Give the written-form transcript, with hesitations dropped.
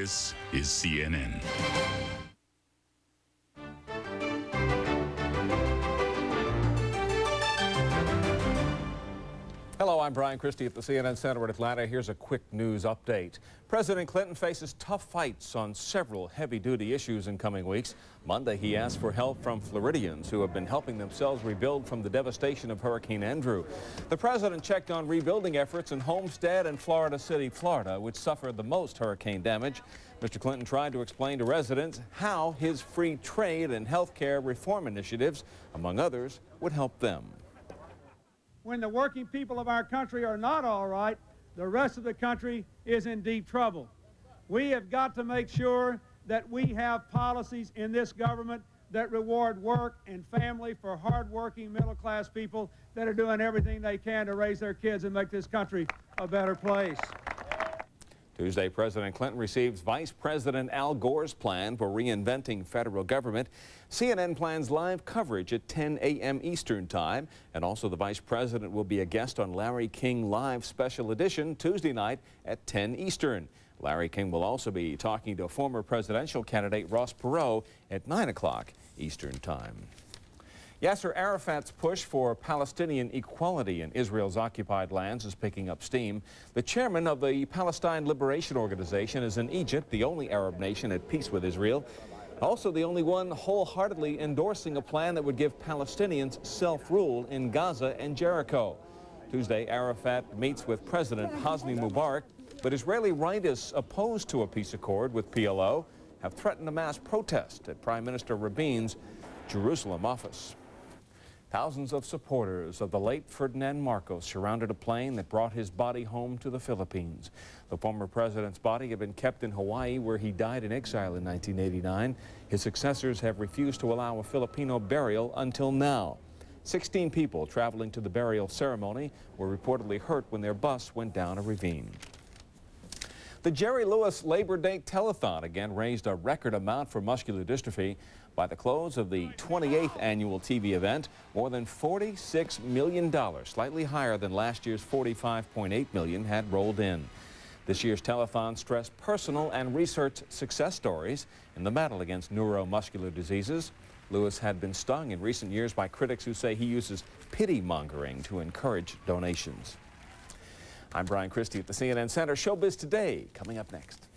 This is CNN. Hello, I'm Brian Christie at the CNN Center in Atlanta. Here's a quick news update. President Clinton faces tough fights on several heavy-duty issues in coming weeks. Monday, he asked for help from Floridians who have been helping themselves rebuild from the devastation of Hurricane Andrew. The president checked on rebuilding efforts in Homestead and Florida City, Florida, which suffered the most hurricane damage. Mr. Clinton tried to explain to residents how his free trade and health care reform initiatives, among others, would help them. When the working people of our country are not all right, the rest of the country is in deep trouble. We have got to make sure that we have policies in this government that reward work and family for hardworking middle-class people that are doing everything they can to raise their kids and make this country a better place. Tuesday, President Clinton receives Vice President Al Gore's plan for reinventing federal government. CNN plans live coverage at 10 a.m. Eastern Time, and also the Vice President will be a guest on Larry King Live Special Edition Tuesday night at 10 Eastern. Larry King will also be talking to former presidential candidate Ross Perot at 9 o'clock Eastern Time. Yasser Arafat's push for Palestinian equality in Israel's occupied lands is picking up steam. The chairman of the Palestine Liberation Organization is in Egypt, the only Arab nation at peace with Israel, also the only one wholeheartedly endorsing a plan that would give Palestinians self-rule in Gaza and Jericho. Tuesday, Arafat meets with President Hosni Mubarak, but Israeli rightists opposed to a peace accord with PLO have threatened a mass protest at Prime Minister Rabin's Jerusalem office. Thousands of supporters of the late Ferdinand Marcos surrounded a plane that brought his body home to the Philippines. The former president's body had been kept in Hawaii, where he died in exile in 1989. His successors have refused to allow a Filipino burial until now. 16 people traveling to the burial ceremony were reportedly hurt when their bus went down a ravine. The Jerry Lewis Labor Day Telethon again raised a record amount for muscular dystrophy. By the close of the 28th annual TV event, more than $46 million, slightly higher than last year's $45.8 million, had rolled in. This year's telethon stressed personal and research success stories in the battle against neuromuscular diseases. Lewis had been stung in recent years by critics who say he uses pity-mongering to encourage donations. I'm Brian Christie at the CNN Center. Showbiz Today coming up next.